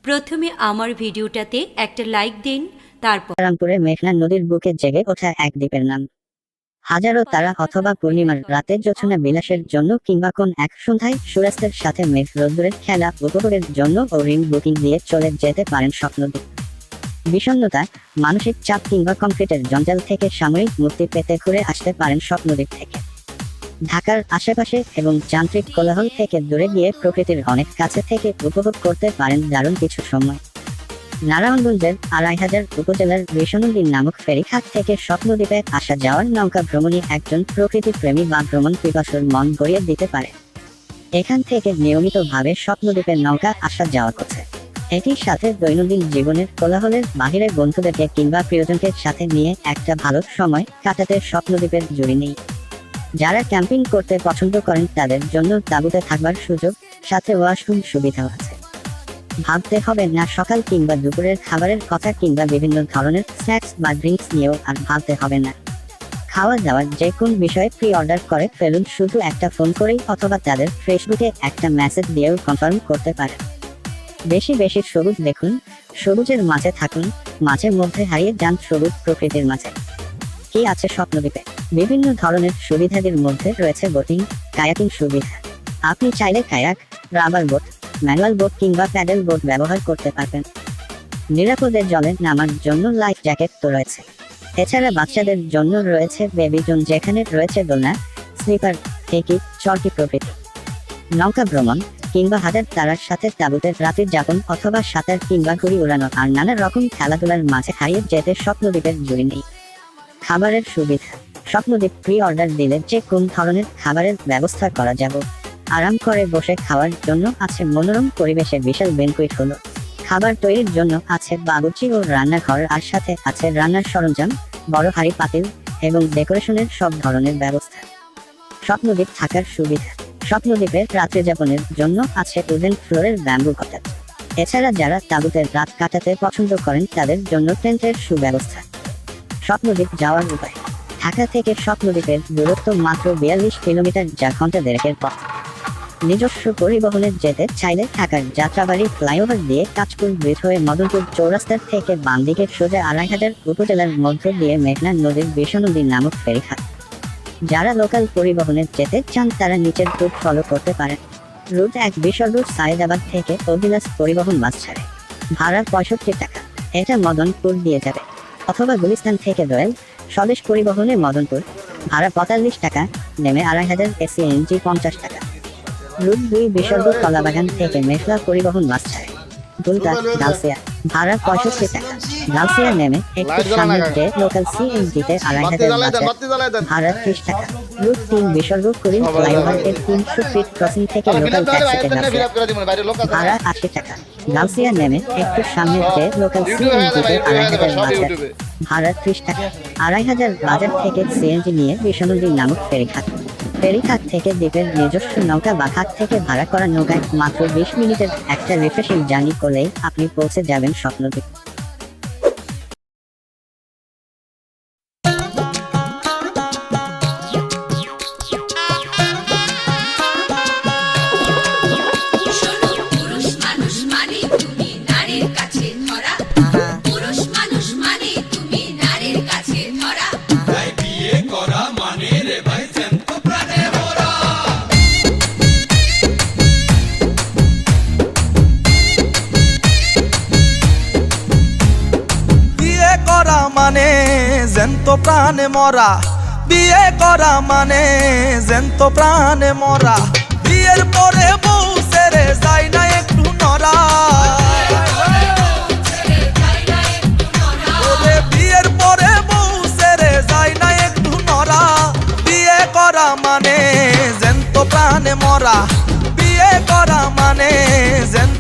প্রথমে আমার ভিডিওটাতে একটা লাইক দিন, তারপর রামপুরে মেঘনা নদীর বুকে জেগে ওঠা এক দ্বীপের নাম। হাজারো তারা অথবা পূর্ণিমার রাতে জোছনা বিলাসের জন্য কিংবা কোন এক সন্ধ্যায় সূর্যাস্তের সাথে মেঘ রোদ্দুরের খেলা উপভোগের জন্য ও রিং বুকিং দিয়ে চলে যেতে পারেন স্বপ্নদ্বীপ। বিষণ্ণতা, মানসিক চাপ কিংবা কংক্রিটের জঞ্জাল থেকে সাময়িক মুক্তি পেতে ঘুরে আসতে পারেন স্বপ্নদ্বীপ থেকে। ঢাকার আশেপাশে এবং যান্ত্রিক কোলাহল থেকে দূরে গিয়ে প্রকৃতির অনেক কাছে থেকে উপভোগ করতে পারেন দারুণ কিছু সময়। নারায়ণগঞ্জের ২৫০০ উপজেলার বিষ্ণুদ্বীপ নামক ফেরিঘাট থেকে স্বপ্নদ্বীপে আসা যাওয়ার নৌকা ভ্রমণই একজন প্রকৃতি প্রেমী বা ভ্রমণ পিপাসুর মন ভরিয়ে দিতে পারে। এখান থেকে নিয়মিতভাবে স্বপ্নদ্বীপের নৌকা আসা যাওয়া করছে। এটির সাথে দৈনন্দিন জীবনের কোলাহলের বাহিরে বন্ধুদেরকে কিংবা প্রিয়জনকে সাথে নিয়ে একটা ভালো সময় কাটাতে স্বপ্নদ্বীপের জুড়ি নেই। যারা ক্যাম্পিং করতে পছন্দ করেন তাদের জন্য তাঁবুতে থাকবার সুযোগ, সাথে ওয়াশরুম সুবিধাও আছে। ভাবতে হবে না সকাল কিংবা দুপুরের খাবারের কথা কিংবা বিভিন্ন ধরনের স্ন্যাক্স বা ড্রিঙ্কস নিয়েও আর ভাবতে হবে না। খাওয়া দাওয়ার যে কোন বিষয়ে প্রি অর্ডার করে ফেলুন, শুধু একটা ফোন করেই অথবা তাদের ফেসবুকে একটা মেসেজ দিয়েও কনফার্ম করতে পারেন। বেশি বেশি সবুজ দেখুন, সবুজের মাঝে থাকুন, মাঝে মধ্যে হারিয়ে যান সবুজ প্রকৃতির মাঝে। কি আছে স্বপ্নদ্বীপে? বিভিন্ন ধরনের সুবিধাদের মধ্যে রয়েছে বোটিং, কায়াকিং সুবিধা। আপনি চাইলে kayak, rubber boat, manual boat কিংবা প্যাডেল বোট ব্যবহার করতে পারবেন। নিরাপদে জলে নামার জন্য লাইফ জ্যাকেট তো রয়েছে। এছাড়া বাচ্চাদের জন্য রয়েছে বেবি জোন, যেখানে রয়েছে দোলনা, স্লিপার, টেকি, চরকি প্রভৃতি। নৌকা ভ্রমণ কিংবা হাজার তারার সাথে তাঁবুতে রাত্রি যাপন অথবা সাঁতার কিংবা ঘুড়ি উড়ানো আর নানা রকম খেলাধুলার মাঝে হারিয়ে যেতে স্বপ্নদ্বীপের জুড়ি নেই। খাবারের সুবিধা, স্বপ্নদ্বীপ প্রি অর্ডার দিলে যে কোন ধরনের খাবারের ব্যবস্থা করা যাবে। আরাম করে বসে খাওয়ার জন্য আছে মনোরম পরিবেশে বিশাল ব্যানকুয়েট হল। খাবার তৈরির জন্য আছে বাবুর্চি ও রান্নাঘর, আর সাথে আছে রান্নার সরঞ্জাম, বড় হাঁড়ি পাতিল এবং ডেকোরেশনের সব ধরনের ব্যবস্থা। স্বপ্নদ্বীপ থাকার সুবিধা, স্বপ্নদ্বীপের রাত্রিযাপনের জন্য আছে উডেন ফ্লোরের ব্যাম্বু কটেজ। এছাড়া যারা তাঁবুতে রাত কাটাতে পছন্দ করেন তাদের জন্য টেন্টের সুব্যবস্থা। স্বপ্নদ্বীপ যাওয়ার উপায়, ঢাকা থেকে স্বপ্নদ্বীপের দূরত্ব মাত্র ৪২ কিলোমিটার, যা ঘন্টা দেড়েকের পথ। নিজস্ব পরিবহনে যেতে চাইলে ঢাকার যাত্রাবাড়ি ফ্লাইওভার দিয়ে কাঁচপুর ব্রিজ হয়ে মদনপুর চৌরাস্তার থেকে বাম দিকে সোজা ২৫০০ উপজেলার মধ্য দিয়ে মেঘনা নদীর বিষ্ণুদ্বীপ নামক ফেরিঘাট। যারা লোকাল পরিবহনে যেতে চান তারা নিচের রুট ফলো করতে পারেন। রুট ১ বিশরপুর সায়েদাবাদ থেকে অভিলাষ পরিবহন বাস ছাড়ে, ভাড়া ৬৫ টাকা, এটা মদনপুর দিয়ে যাবে। অথবা গুলিস্তান থেকে দোয়েল স্বদেশ পরিবহনে মদনপুর, ভাড়া ৪৫ টাকা, নেমে ২৫০০ এসিএনজি ৫০ টাকা। রুট ২ বিশরপুর কলাবাগান থেকে মেঘলা পরিবহন বাস ছাড়ে, দুলতা গালসিয়া, ভাড়া ৬৫ টাকা। গালসিয়া নেমে একটু সামনে যে লোকাল সিএনজিতে ২৫০০ ভাড়া ৩০ টাকা। রুট ৩ বিশরপুর কুড়িল ফ্লাইওভারের ৩০০ ফিট ক্রসিং থেকে লোকাল ট্যাক্সিতে গালসিয়া, ভাড়া ৮০ টাকা। গালসিয়া নেমে একটু সামনে যে লোকাল সিএনজিতে ২৫০০ বাজার, ভাড়া ৩০ টাকা। ২৫০০ বাজার থেকে সিএনজি নিয়ে বিষ্ণুদ্বীপ নামক ফেরিঘাট। ফেরিঘাট থেকে দ্বীপের নিজস্ব নৌকা বা ঘাট থেকে ভাড়া করা নৌকায় মাত্র ২০ মিনিটের একটা রিফ্রেশিং জার্নি করলেই আপনি পৌঁছে যাবেন স্বপ্নদ্বীপ। মানে জ্যান্ত প্রাণে মরা, বিয়ে করা মানে জ্যান্ত প্রাণে মরা। বিয়ের পরে বউ ছেড়ে যায় না একটু নরা, ওরে বিয়ের পরে বউ ছেড়ে যায় না একটু নরা। বিয়ে করা মানে জ্যান্ত প্রাণে মরা, বিয়ে করা মানে জ্যান্ত